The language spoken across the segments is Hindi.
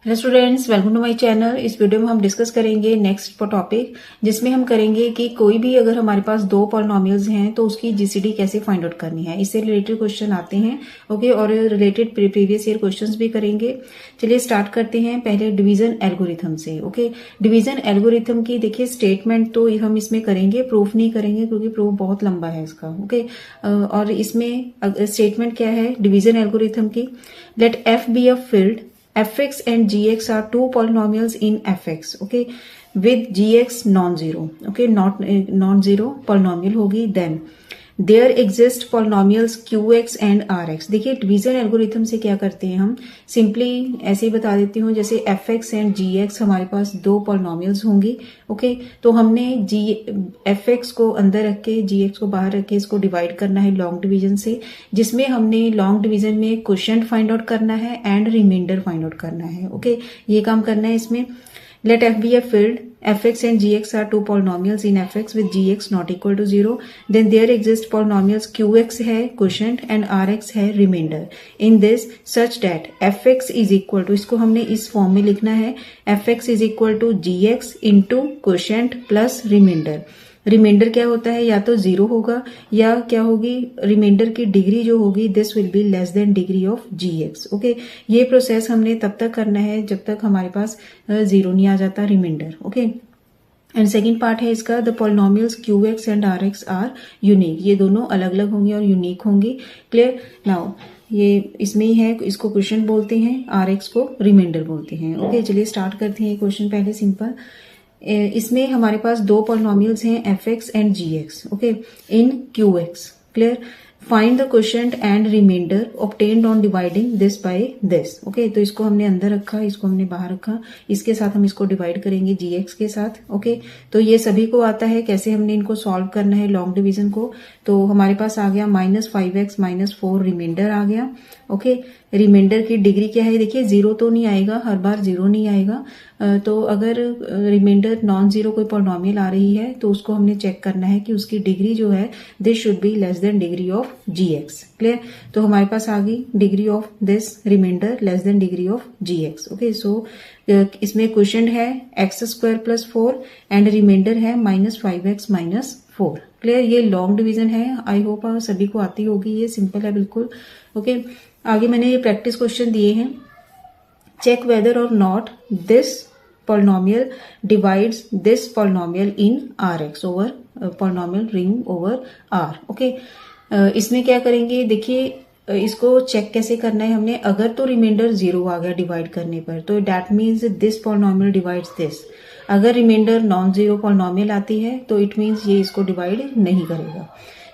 Hello students, welcome to my channel. इस वीडियो में हम डिस्कस करेंगे नेक्स्ट टॉपिक, जिसमें हम करेंगे कि कोई भी अगर हमारे पास दो पॉलिनोमियल्स हैं तो उसकी जीसीडी कैसे फाइंड आउट करनी है। इससे रिलेटेड क्वेश्चन आते हैं, ओके, और रिलेटेड प्रीवियस ईयर क्वेश्चंस भी करेंगे। चलिए स्टार्ट करते हैं पहले डिवीजन एल्गोरिथम से। ओके, डिवीजन एल्गोरिथम की देखिए स्टेटमेंट तो हम इसमें करेंगे, प्रूफ नहीं करेंगे क्योंकि प्रूफ बहुत लंबा है इसका। ओके, और इसमें स्टेटमेंट क्या है डिवीजन एल्गोरिथम की, let F be a field fx and gx are two polynomials in fx, okay, with gx non-zero, okay, not non-zero polynomial होगी। then there exist polynomials qx and rx। देखिए डिवीजन एल्गोरिथम से क्या करते हैं हम, सिंपली ऐसे ही बता देती हूँ, जैसे fx एंड gx हमारे पास दो पॉलिनोमियल्स होंगी। ओके, तो हमने fx को अंदर रख के gx को बाहर रख के इसको डिवाइड करना है लॉन्ग डिवीजन से, जिसमें हमने लॉन्ग डिवीजन में क्वोशिएंट फाइंड आउट करना है एंड रिमाइंडर फाइंड आउट करना है। ओके, ये काम करना है इसमें। Let f be a field, fx and gx are two polynomials in fx with gx not equal to 0. Then there exist polynomials qx है quotient and rx है remainder. In this such that fx is equal to, इसको हमने इस फॉर्म में लिखना है, fx is equal to gx into quotient plus remainder. Remainder क्या होता है, या तो जीरो होगा या क्या होगी, रिमाइंडर की डिग्री जो होगी this will be less than degree of gx। Okay, ये प्रोसेस हमने तब तक करना है जब तक हमारे पास जीरो नहीं आ जाता remainder. Okay, and second part है इसका, the polynomials qx and rx are unique. ये दोनों अलग अलग होंगे और यूनिक होंगी। क्लियर नाउ, ये इसमें ही है, इसको क्वेश्चन बोलते हैं, rx को रिमाइंडर बोलते हैं। ओके, चलिए स्टार्ट करते हैं क्वेश्चन। पहले सिंपल, इसमें हमारे पास दो पॉलिनोमियल्स हैं fx and gx, okay, in qx। Clear, find the quotient and remainder obtained on dividing this by this. Okay, तो इसको हमने अंदर रखा, इसको हमने बाहर रखा, इसके साथ हम इसको डिवाइड करेंगे gx के साथ। ओके, तो ये सभी को आता है कैसे हमने इनको सॉल्व करना है लॉन्ग डिवीजन को। तो हमारे पास आ गया -5x -4 रिमाइंडर आ गया। ओके, रिमाइंडर की डिग्री क्या है, देखिए जीरो तो नहीं आएगा, हर बार जीरो नहीं आएगा। तो अगर रिमाइंडर नॉन जीरो कोई पॉलिनोमियल आ रही है तो उसको हमने चेक करना है कि उसकी डिग्री जो है this should be less than degree of gx। Clear, तो हमारे पास आ गई degree of this remainder less than degree of gx। Okay, so इसमें क्वोशिएंट है x² + 4 एंड रिमाइंडर है -5x -4। क्लियर, ये लॉन्ग डिवीजन है, आई होप सभी को आती होगी, ये सिंपल है बिल्कुल। ओके, आगे मैंने ये प्रैक्टिस क्वेश्चन दिए हैं, चेक वेदर और not this polynomial divides this polynomial in Rx over polynomial ring over R। Okay, इसमें क्या करेंगे, देखिए इसको चेक कैसे करना है हमने, अगर तो रिमाइंडर जीरो आ गया डिवाइड करने पर तो that means this polynomial divides this. अगर रिमाइंडर नॉन जीरो पॉलिनोमियल आती है तो इट मीन्स ये इसको डिवाइड नहीं करेगा।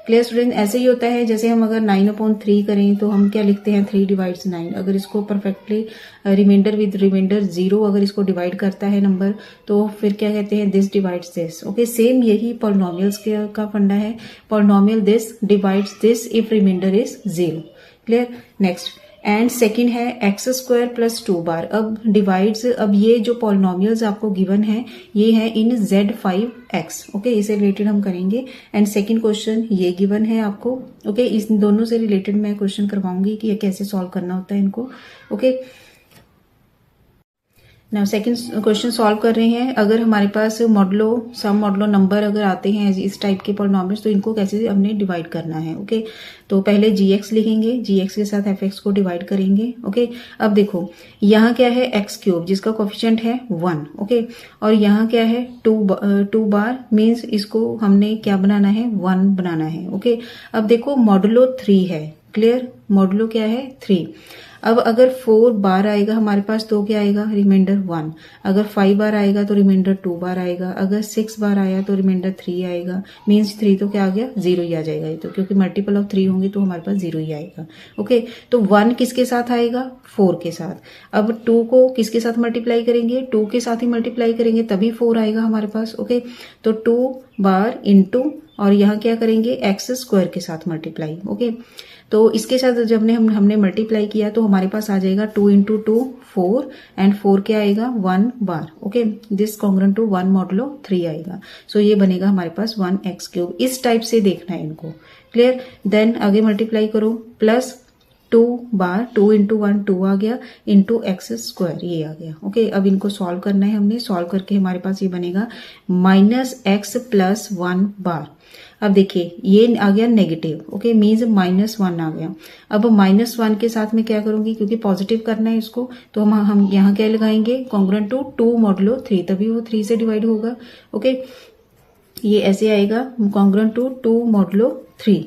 क्लियर स्टूडेंट, ऐसे ही होता है जैसे हम अगर 9/3 करें तो हम क्या लिखते हैं, 3 डिवाइड्स 9। अगर इसको perfectly remainder with remainder zero अगर इसको डिवाइड करता है नंबर तो फिर क्या कहते हैं, this divides this. Okay, same यही पॉलिनोमियल्स का फंडा है, polynomial this divides this if remainder is zero. Clear, next and second है x² + 2 बार। अब डिवाइड्स, अब ये जो पॉलिनोमियल्स आपको गिवन है ये है इन z5x। ओके, इससे रिलेटेड हम करेंगे। एंड सेकंड क्वेश्चन ये गिवन है आपको। ओके, इस दोनों से रिलेटेड मैं क्वेश्चन करवाऊंगी कि ये कैसे सॉल्व करना होता है इनको। ओके, ना सेकंड क्वेश्चन सॉल्व कर रहे हैं, अगर हमारे पास मॉडलो सम मॉडलो नंबर अगर आते हैं इस टाइप के पॉलिनोमियल्स तो इनको कैसे हमने डिवाइड करना है। ओके, तो पहले gx लिखेंगे, gx के साथ fx को डिवाइड करेंगे। ओके, अब देखो यहाँ क्या है x³ जिसका कोफिशिएंट है 1। ओके, और यहाँ क्या है 2 बार मीन्स इसको हमने क्या बनाना है, 1 बनाना है। ओके, अब देखो मॉडुलो 3 है। क्लियर, मॉडुलो क्या है 3। अब अगर 4 बार आएगा हमारे पास तो क्या आएगा, रिमाइंडर 1। अगर 5 बार आएगा तो रिमाइंडर 2 बार आएगा। अगर 6 बार आया तो रिमाइंडर 3 आएगा। मीन्स 3 तो क्या आ गया, जीरो ही आ जाएगा ये तो, क्योंकि मल्टीपल ऑफ 3 होंगे तो हमारे पास जीरो ही आएगा। ओके, तो 1 किसके साथ आएगा, 4 के साथ। अब 2 को किसके साथ मल्टीप्लाई करेंगे, 2 के साथ ही मल्टीप्लाई करेंगे तभी 4 आएगा हमारे पास। ओके, तो 2 बार इंटू और यहाँ क्या करेंगे, x² के साथ मल्टीप्लाई। ओके, तो इसके साथ जब हमने मल्टीप्लाई किया तो हमारे पास आ जाएगा 2 × 2 4 एंड 4 क्या आएगा, 1 बार। Okay, this congruent to 1 modulo 3 आएगा। सो ये बनेगा हमारे पास 1x³। इस टाइप से देखना है इनको। क्लियर, देन आगे मल्टीप्लाई करो, प्लस 2 बार 2 इंटू 1 2 आ गया इंटू एक्स स्क्वायर ये आ गया। ओके, अब इनको सॉल्व करना है हमने। सॉल्व करके हमारे पास ये बनेगा माइनस एक्स प्लस 1 बार। अब देखिए ये आ गया नेगेटिव। ओके, मीन्स -1 आ गया। अब -1 के साथ में क्या करूंगी, क्योंकि पॉजिटिव करना है इसको, तो हम यहाँ क्या लगाएंगे, कॉन्ग्रुएंट टू 2 मॉडुलो 3, तभी वो 3 से डिवाइड होगा। ओके, ये ऐसे आएगा कॉन्ग्रुएंट टू 2 मॉडुलो 3।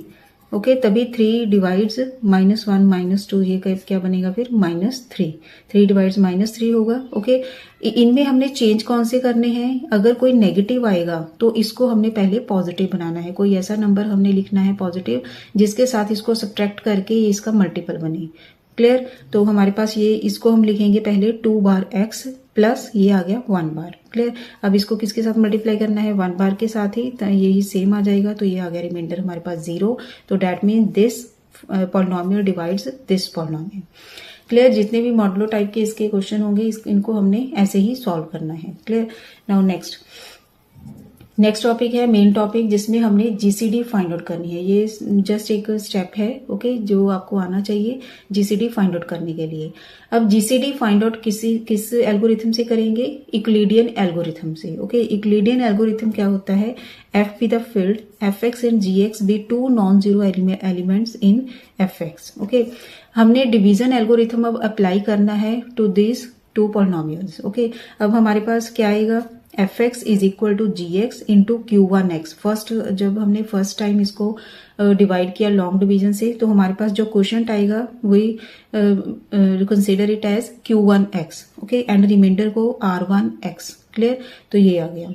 ओके, तभी 3 डिवाइड्स -1 -2, ये क्या बनेगा फिर -3। 3 डिवाइड्स -3 होगा। ओके, इनमें हमने चेंज कौन से करने हैं, अगर कोई नेगेटिव आएगा तो इसको हमने पहले पॉजिटिव बनाना है। कोई ऐसा नंबर हमने लिखना है पॉजिटिव जिसके साथ इसको सब्ट्रैक्ट करके ये इसका मल्टीपल बने। क्लियर, तो हमारे पास ये इसको हम लिखेंगे पहले 2 बार एक्स प्लस ये आ गया 1 बार। क्लियर, अब इसको किसके साथ मल्टीप्लाई करना है, 1 बार के साथ ही, तो यही सेम आ जाएगा। तो ये आ गया रिमाइंडर हमारे पास 0। तो that mean this polynomial divides this polynomial. Clear, जितने भी मॉडुलो टाइप के इसके क्वेश्चन होंगे इनको हमने ऐसे ही सॉल्व करना है। क्लियर, नाउ नेक्स्ट टॉपिक है मेन टॉपिक, जिसमें हमने जीसीडी फाइंड आउट करनी है। ये जस्ट एक स्टेप है, ओके, जो आपको आना चाहिए जीसीडी फाइंड आउट करने के लिए। अब जीसीडी फाइंड आउट किस एल्गोरिथम से करेंगे, यूक्लिडियन एल्गोरिथम से। ओके, यूक्लिडियन एल्गोरिथम क्या होता है, F be the field F X and G X be 2 non zero elements in F X. Okay, हमने डिवीजन एल्गोरिथम अब अप्लाई करना है टू दिस 2 पॉलिनोमियल्स। ओके, अब हमारे पास क्या आएगा, F X is equal to G X into Q1x। First जब हमने फर्स्ट टाइम इसको डिवाइड किया लॉन्ग डिवीजन से, तो हमारे पास जो क्वोशंट आएगा वही consider it as Q1x। Okay, and remainder को R1x। क्लियर, तो ये आ गया।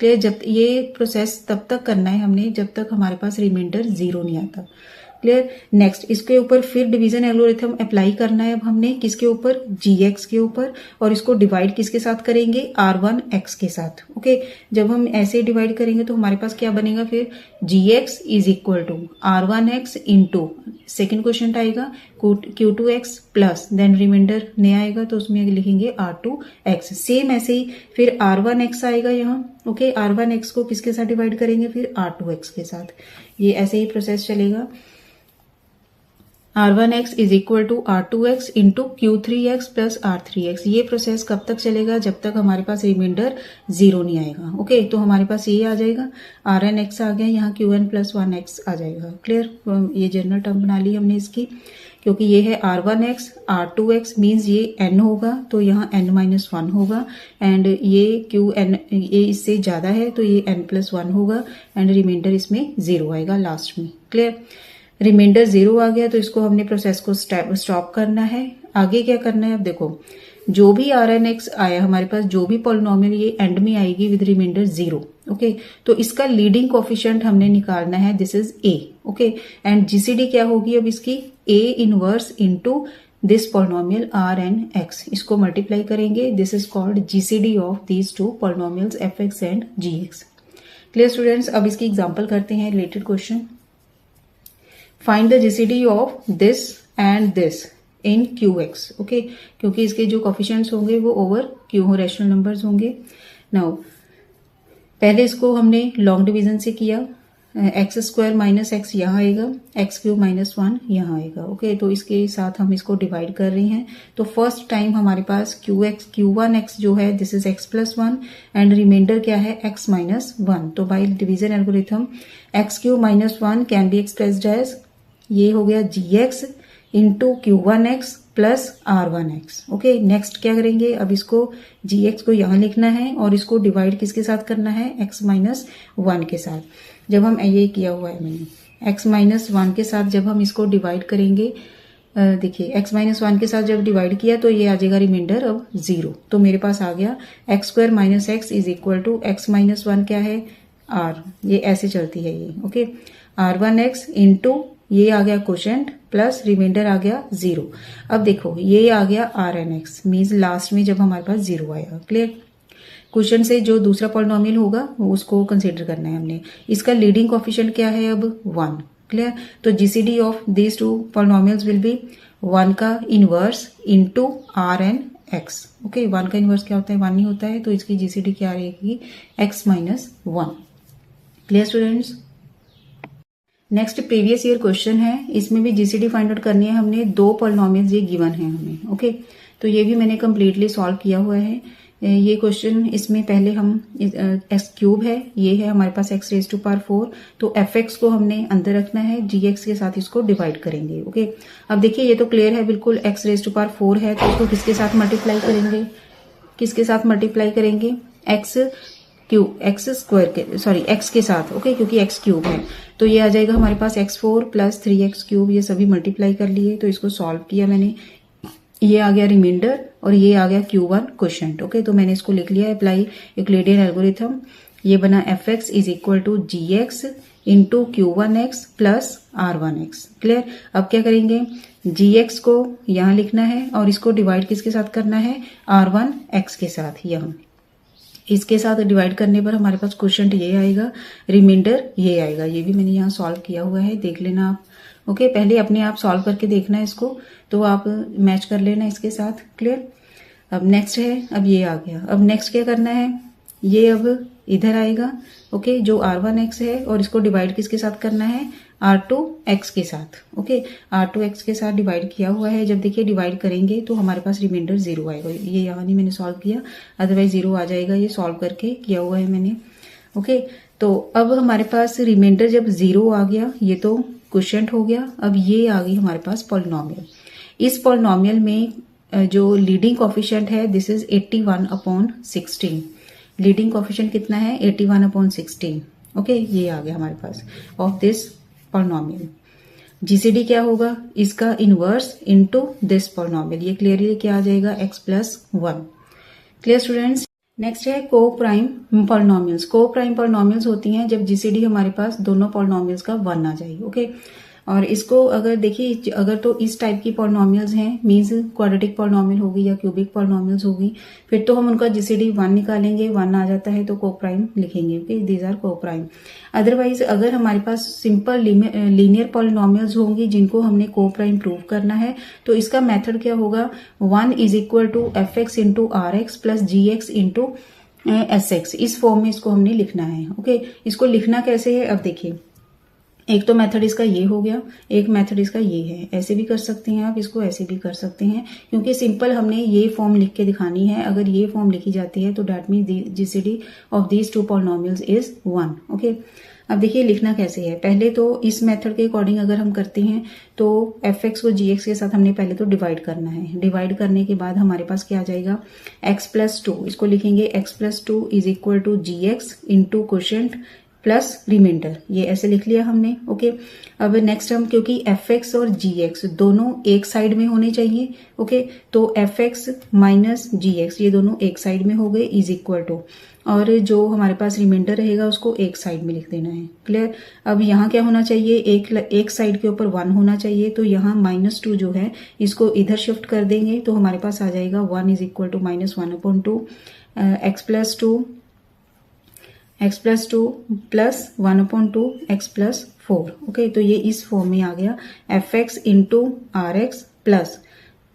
क्लियर, जब ये प्रोसेस तब तक करना है हमने जब तक हमारे पास रिमाइंडर 0 नहीं आता। क्लियर, नेक्स्ट इसके ऊपर फिर डिवीजन एल्गोरिथम अप्लाई करना है अब हमने किसके ऊपर, जीएक्स के ऊपर, और इसको डिवाइड किसके साथ करेंगे, R1x के साथ। ओके, जब हम ऐसे डिवाइड करेंगे तो हमारे पास क्या बनेगा फिर, G X is equal to R1x into second question आएगा Q2x प्लस देन रिमाइंडर नहीं आएगा तो उसमें लिखेंगे R2x। सेम ऐसे ही फिर R1x आएगा यहाँ। ओके, R1x को किसके साथ डिवाइड करेंगे फिर R2x के साथ। ये ऐसे ही प्रोसेस चलेगा। R1x is equal to R2x into Q3x plus R3x। ये प्रोसेस कब तक चलेगा, जब तक हमारे पास रिमाइंडर 0 नहीं आएगा। ओके, तो हमारे पास ये आ जाएगा, Rnx आ गया, यहाँ Qn प्लस 1x आ जाएगा। क्लियर, ये जनरल टर्म बना ली हमने इसकी, क्योंकि ये है R1x R2x मीन्स ये n होगा तो यहाँ n-1 होगा, एंड ये Qn ये इससे ज्यादा है तो ये n+1 होगा, एंड रिमाइंडर इसमें 0 आएगा लास्ट में। क्लियर, रिमाइंडर 0 आ गया तो इसको हमने प्रोसेस को स्टॉप करना है। आगे क्या करना है, अब देखो जो भी Rnx आया हमारे पास, जो भी पॉलिनोमियल ये एंड में आएगी विद रिमाइंडर 0। ओके, तो इसका लीडिंग कोफिशिएंट हमने निकालना है, this is a। Okay, and GCD क्या होगी अब इसकी, a inverse into this polynomial Rnx, इसको मल्टीप्लाई करेंगे, this is called GCD of these 2 polynomials fx and gx। Clear students, अब इसकी एग्जांपल करते हैं related question. Find the GCD of this and this in Qx। Okay, क्योंकि इसके जो कोफिशिएंट्स होंगे वो ओवर Q हो, रैशनल नंबर्स होंगे। नाउ पहले इसको हमने लॉन्ग डिवीजन से किया, एक्स स्क्वायर माइनस एक्स यहाँ आएगा, x³ -1 यहाँ आएगा। ओके, तो इसके साथ हम इसको डिवाइड कर रहे हैं। तो फर्स्ट टाइम हमारे पास Q1x जो है this is x+1 and reminder क्या है x-1। तो by division algorithm x³ -1 can be expressed as, ये हो गया gx into Q1x plus R1x। Okay, next क्या करेंगे, अब इसको gx को यहाँ लिखना है और इसको डिवाइड किसके साथ करना है, x-1 के साथ। जब हम ये किया हुआ है मैंने x-1 के साथ, जब हम इसको डिवाइड करेंगे, देखिए x-1 के साथ जब डिवाइड किया तो ये आ जाएगा रिमाइंडर अब 0। तो मेरे पास आ गया x² - x is equal to x-1 क्या है r, ये ऐसे चलती है ये। ओके, R1x इंटू ये आ गया क्वोशंट प्लस रिमाइंडर आ गया 0। अब देखो ये आ गया Rnx मीन्स लास्ट में जब हमारे पास 0 आएगा। क्लियर, क्वेश्चन से जो दूसरा पॉलिनोमियल होगा उसको कंसीडर करना है हमने। इसका लीडिंग कोफिशिएंट क्या है अब 1। क्लियर, तो GCD of these 2 polynomials will be 1 का इनवर्स इंटू Rnx। ओके, 1 का इनवर्स क्या होता है, 1 ही होता है, तो इसकी जीसीडी क्या रहेगी, x-1। Clear students, next previous year question है, इसमें भी जीसीडी फाइंड आउट करनी है हमने। 2 पॉलिनोमियल्स ये गिवन है हमें। ओके, तो ये भी मैंने कंप्लीटली सॉल्व किया हुआ है ये क्वेश्चन। इसमें पहले हम एक्स क्यूब है, ये है हमारे पास एक्स रेज टू पावर 4, तो एफ एक्स को हमने अंदर रखना है, जी एक्स के साथ इसको डिवाइड करेंगे। ओके, अब देखिए ये तो क्लियर है बिल्कुल, एक्स रेज टू पावर 4 है तो इसको किसके साथ मल्टीप्लाई करेंगे, किसके साथ मल्टीप्लाई करेंगे, एक्स के साथ। ओके, क्योंकि एक्स क्यूब है तो ये आ जाएगा हमारे पास x4 प्लस 3x क्यूब, ये सभी मल्टीप्लाई कर लिए तो इसको सॉल्व किया मैंने, ये आ गया रिमाइंडर और ये आ गया Q1 क्वोशंट। ओके, तो मैंने इसको लिख लिया अप्लाई यूक्लिडियन एल्गोरिथम। ये बना fx is equal to gx into Q1x plus R1x। Clear. अब क्या करेंगे, gx को यहां लिखना है और इसको डिवाइड किसके साथ करना है, R1x के साथ। यहां इसके साथ डिवाइड करने पर हमारे पास क्वोशंट ये आएगा, रिमाइंडर ये आएगा। ये भी मैंने यहाँ सॉल्व किया हुआ है, देख लेना आप। ओके, पहले अपने आप सॉल्व करके देखना है इसको, तो आप मैच कर लेना इसके साथ। क्लियर। अब नेक्स्ट है, अब ये आ गया। अब नेक्स्ट क्या करना है, ये अब इधर आएगा। ओके, जो R1x है और इसको डिवाइड किसके साथ करना है, R2x के साथ। ओके, R2x के साथ डिवाइड किया हुआ है। जब देखिए डिवाइड करेंगे तो हमारे पास रिमाइंडर 0 आएगा। ये यहाँ नहीं मैंने सॉल्व किया, अदरवाइज 0 आ जाएगा, ये सॉल्व करके किया हुआ है मैंने। ओके, तो अब हमारे पास रिमाइंडर जब 0 आ गया, ये तो क्वोशंट हो गया। अब ये आ गई हमारे पास पॉलिनोमियल। इस पॉलिनोमियल में जो लीडिंग कोफिशिएंट है दिस इज 81/16। लीडिंग कोफिशिएंट कितना है, 81/16। ओके, ये आ गया हमारे पास ऑफ दिस पॉलिनोमियल। जीसीडी क्या होगा, इसका इनवर्स इनटू दिस पॉलिनोमियल। ये क्लियरली क्या आ जाएगा, x plus 1। Clear students. Next है को प्राइम पॉलिनोमियल्स। को प्राइम पॉलिनोमियल्स होती हैं जब जीसीडी हमारे पास दोनों पॉलिनोमियल्स का 1 आ जाए। ओके, और इसको अगर देखिए, अगर तो इस टाइप की पॉलिनोमियल्स हैं, मींस क्वाड्रेटिक पॉलिनोमियल होगी या क्यूबिक पॉलिनोमियल्स होगी, फिर तो हम उनका जीसीडी 1 निकालेंगे। 1 आ जाता है तो को प्राइम लिखेंगे। ओके, दीज आर को प्राइम। अदरवाइज अगर हमारे पास सिंपल लीनियर पॉलिनोमियल्स होंगी जिनको हमने को प्राइम प्रूव करना है, तो इसका मेथड क्या होगा, 1 is equal to F X into R X plus G X into S X. इस फॉर्म में इसको हमने लिखना है। ओके, इसको लिखना कैसे है, अब देखिए, एक तो मेथड इसका ये हो गया, एक मेथड इसका ये है। ऐसे भी कर सकते हैं आप इसको, ऐसे भी कर सकते हैं, क्योंकि सिंपल हमने ये फॉर्म लिख के दिखानी है। अगर ये फॉर्म लिखी जाती है तो that means GCD of these 2 polynomials is 1। Okay, अब देखिए लिखना कैसे है। पहले तो इस मेथड के अकॉर्डिंग अगर हम करते हैं तो एफ एक्स को जी एक्स के साथ हमने पहले तो डिवाइड करना है। डिवाइड करने के बाद हमारे पास क्या आ जाएगा, x प्लस 2। इसको लिखेंगे x plus 2 is equal to G X into quotient plus remainder. ये ऐसे लिख लिया हमने। ओके, अब नेक्स्ट हम, क्योंकि एफ एक्स और जी एक्स दोनों एक साइड में होने चाहिए। ओके, तो एफ एक्स माइनस जी एक्स ये दोनों एक साइड में हो गए, इज इक्वल टू, और जो हमारे पास रिमाइंडर रहेगा उसको एक साइड में लिख देना है। क्लियर। अब यहाँ क्या होना चाहिए, एक साइड के ऊपर 1 होना चाहिए, तो यहाँ -2 जो है इसको इधर शिफ्ट कर देंगे तो हमारे पास आ जाएगा 1 is equal to -1/2 x plus 2 plus 1/2 x plus 4। Okay, तो ये इस फॉर्म में आ गया, F X into R X plus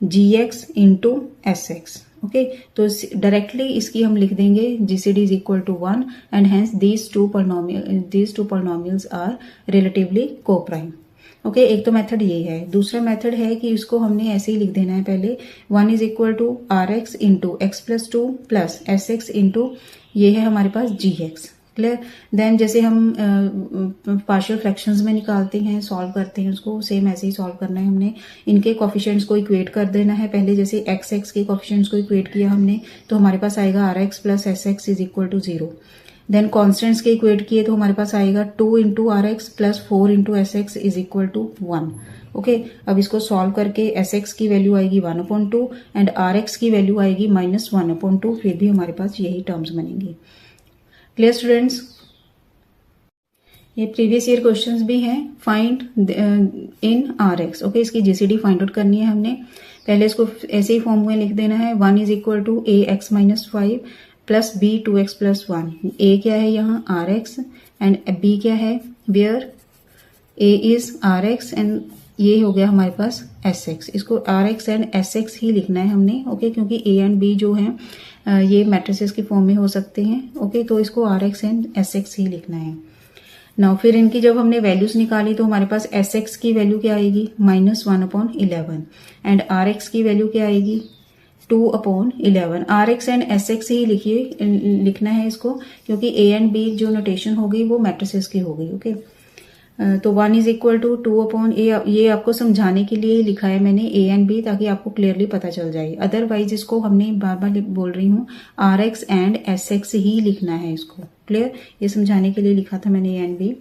G X into S X. Okay, तो डायरेक्टली इसकी हम लिख देंगे GCD is equal to 1 and hence these two polynomials are relatively coprime. Okay, एक तो मेथड ये है। दूसरा मेथड है कि इसको हमने ऐसे ही लिख देना है, पहले 1 is equal to R X into X plus 2 plus S X into ये है हमारे पास जी एक्स। क्लियर। देन जैसे हम पार्शियल फ्रैक्शंस में निकालते हैं, सॉल्व करते हैं, उसको सेम ऐसे ही सॉल्व करना है हमने। इनके कोफिशिएंट्स को इक्वेट कर देना है पहले। जैसे एक्स एक्स के कोफिशिएंट्स को इक्वेट किया हमने तो हमारे पास आएगा R X plus S X is equal to 0। Then constants के इक्वेट किए तो हमारे पास आएगा 2 into R X plus 4 into S X is equal to 1। Okay, अब इसको सॉल्व करके एस एक्स की वैल्यू आएगी 1/2 एंड आर एक्स की वैल्यू आएगी -1/2। फिर भी हमारे पास यही टर्म्स बनेंगी। Clear students. ये प्रीवियस ईयर क्वेश्चंस भी हैं। Find in are x. Okay, इसकी जीसीडी फाइंड आउट करनी है हमने। पहले इसको ऐसे ही फॉर्म में लिख देना है, 1 is equal to A X minus 5 plus B 2x plus 1। A क्या है यहाँ, आर एक्स, एंड बी क्या है, where A is R X and ये हो गया हमारे पास एस एक्स। इसको R X and S X ही लिखना है हमने। ओके, क्योंकि ए एंड बी जो हैं ये मैट्रिसेस के फॉर्म में हो सकते हैं। ओके, तो इसको R X and S X ही लिखना है। नाउ फिर इनकी जब हमने वैल्यूज निकाली तो हमारे पास एस एक्स की वैल्यू क्या आएगी -1/11 एंड आर एक्स की वैल्यू क्या आएगी 2/11। R X and S X ही लिखना है इसको, क्योंकि ए एंड बी जो नोटेशन हो गई वो मैट्रिसेस की हो गई। ओके तो 1 इज इक्वल टू 2/a, ये आपको समझाने के लिए ही लिखा है मैंने ए एंड बी, ताकि आपको क्लियरली पता चल जाए। अदरवाइज इसको हमने बार बार बोल रही हूँ R X and S X ही लिखना है इसको। क्लियर, ये समझाने के लिए लिखा था मैंने A and B.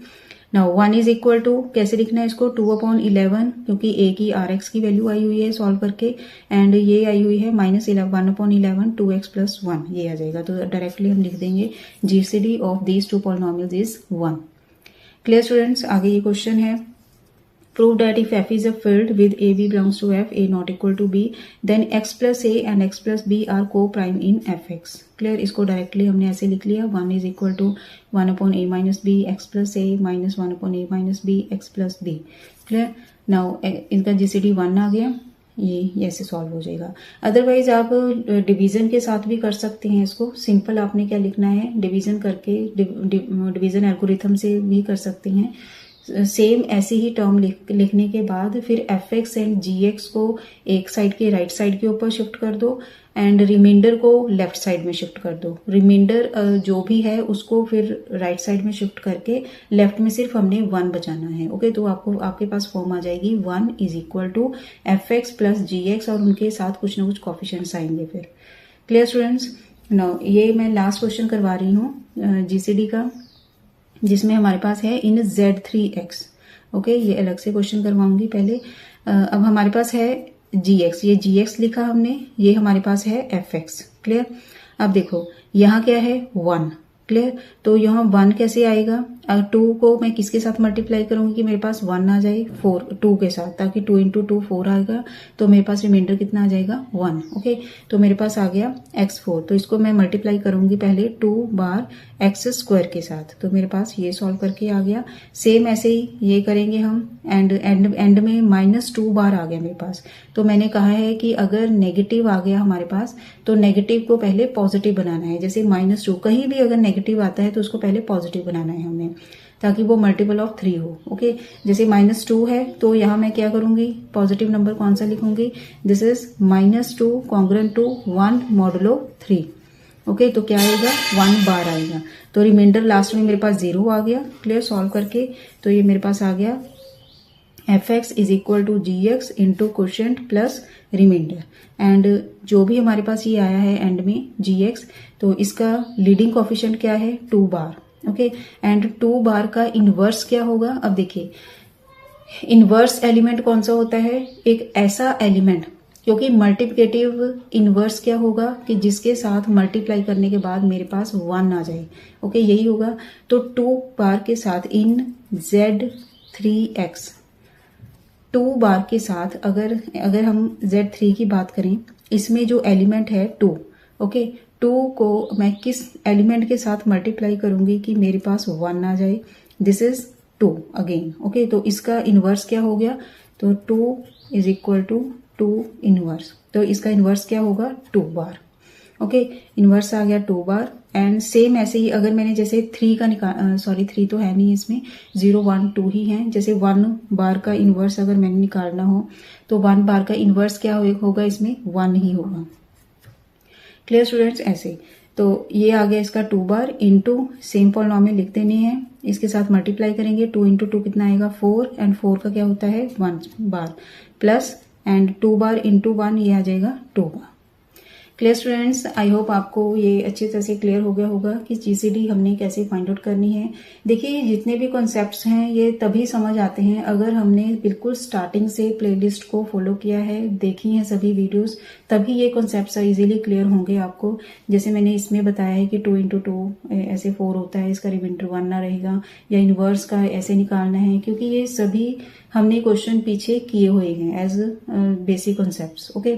Now 1 is equal to कैसे लिखना है इसको 2/11, क्योंकि ए की आर एक्स की वैल्यू आई हुई है सॉल्व करके, एंड ये आई हुई है -1/11 2x + 1, ये आ जाएगा। तो डायरेक्टली हम लिख देंगे GCD of these two polynomials is 1। Clear students, आगे ये क्वेश्चन है prove that if f is a field with AB belongs to F, A not equal to B, then x plus A and x plus B are co-prime in fx। Clear, इसको डायरेक्टली हमने ऐसे लिख लिया 1 is equal to 1/a minus b x plus A minus 1/a minus b x plus B। Clear, now इनका जीसीडी 1 आ गया, ये ऐसे सॉल्व हो जाएगा। अदरवाइज आप डिवीजन के साथ भी कर सकते हैं इसको। सिंपल आपने क्या लिखना है, डिवीजन करके डिवीजन एल्गोरिथम से भी कर सकते हैं। सेम ऐसे ही टर्म लिखने के बाद फिर F X and G X को एक साइड के राइट साइड के ऊपर शिफ्ट कर दो एंड रिमाइंडर को लेफ्ट साइड में शिफ्ट कर दो। रिमाइंडर जो भी है उसको फिर राइट साइड में शिफ्ट करके लेफ्ट में सिर्फ हमने 1 बचाना है। ओके, तो आपके पास फॉर्म आ जाएगी 1 is equal to F X plus G X, और उनके साथ कुछ ना कुछ कोफिशिएंट्स आएंगे फिर। क्लियर स्टूडेंट्स, नाउ ये मैं लास्ट क्वेश्चन करवा रही हूँ जीसीडी का, जिसमें हमारे पास है इन Z3X। ओके, ये अलग से क्वेश्चन करवाऊंगी पहले। अब हमारे पास है GX, ये GX लिखा हमने, ये हमारे पास है FX। क्लियर, अब देखो यहाँ क्या है 1। क्लियर, तो यहाँ 1 कैसे आएगा, 2 को मैं किसके साथ मल्टीप्लाई करूंगी कि मेरे पास 1 आ जाए 2 के साथ, ताकि 2 × 2 4 आएगा, तो मेरे पास रिमाइंडर कितना आ जाएगा 1। ओके, तो मेरे पास आ गया x4, तो इसको मैं मल्टीप्लाई करूंगी पहले 2 बार x² के साथ, तो मेरे पास ये सॉल्व करके आ गया। सेम ऐसे ही ये करेंगे हम, एंड में -2 बार आ गया मेरे पास। तो मैंने कहा है कि अगर नेगेटिव आ गया हमारे पास तो नेगेटिव को पहले पॉजिटिव बनाना है। जैसे -2 कहीं भी अगर नेगेटिव आता है तो उसको पहले पॉजिटिव बनाना है हमने, ताकि वो मल्टीपल ऑफ 3 हो। ओके, जैसे -2 है तो यहाँ मैं क्या करूंगी, पॉजिटिव नंबर कौन सा लिखूंगी, this is -2 congruent to 1 modulo 3। Okay, तो क्या आएगा 1 बार आएगा, तो रिमाइंडर लास्ट में मेरे पास 0 आ गया। क्लियर, सॉल्व करके तो ये मेरे पास आ गया fx is equal to gx into quotient plus remainder, and जो भी हमारे पास ये आया है एंड में gx, तो इसका लीडिंग कोफिशिएंट क्या है 2 बार। ओके, एंड 2 बार का इनवर्स क्या होगा, अब देखिए इनवर्स एलिमेंट कौन सा होता है, एक ऐसा एलिमेंट, क्योंकि मल्टीप्लिकेटिव इनवर्स क्या होगा कि जिसके साथ मल्टीप्लाई करने के बाद मेरे पास 1 आ जाए। ओके, यही होगा। तो 2 बार के साथ इन Z3X, 2 बार के साथ अगर हम Z3 की बात करें, इसमें जो एलिमेंट है 2, ओके, 2 को मैं किस एलिमेंट के साथ मल्टीप्लाई करूंगी कि मेरे पास 1 आ जाए, दिस इज 2 अगेन। ओके, तो इसका इनवर्स क्या हो गया, तो 2 इज इक्वल टू 2 इनवर्स, तो इसका इनवर्स क्या होगा 2 बार। ओके, इनवर्स आ गया 2 बार। एंड सेम ऐसे ही अगर मैंने जैसे 3 का 3 तो है नहीं इसमें, 0 1 2 ही है। जैसे 1 बार का इनवर्स अगर मैंने निकालना हो तो 1 बार का इनवर्स क्या होगा, इसमें 1 ही होगा। क्लियर स्टूडेंट्स, ऐसे तो ये आ गया इसका 2 बार इंटू सेम पॉलिनोमियल लिख देने हैं, इसके साथ मल्टीप्लाई करेंगे 2 × 2 कितना आएगा 4, एंड 4 का क्या होता है 1 बार, प्लस एंड 2 बार इंटू 1 ये आ जाएगा 2 बार। क्लियर स्टूडेंट्स, आई होप आपको ये अच्छी तरह से क्लियर हो गया होगा कि जीसीडी हमने कैसे फाइंड आउट करनी है। देखिए जितने भी कॉन्सेप्ट्स हैं ये तभी समझ आते हैं अगर हमने बिल्कुल स्टार्टिंग से प्लेलिस्ट को फॉलो किया है, देखी हैं सभी वीडियोस, तभी ये कॉन्सेप्ट्स इजीली क्लियर होंगे आपको। जैसे मैंने इसमें बताया है कि 2 × 2 ऐसे 4 होता है, इसका रिमाइंडर 1 ना रहेगा, या इनवर्स का ऐसे निकालना है, क्योंकि ये सभी हमने क्वेश्चन पीछे किए हुए हैं as basic concepts. Okay,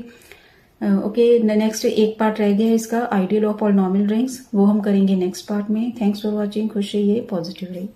next एक पार्ट रह गया है इसका, आइडियल ऑफ पॉलिनोमियल रिंग्स, वो हम करेंगे नेक्स्ट पार्ट में। थैंक्स फॉर वॉचिंग, खुश रहिए, पॉजिटिव रहिए।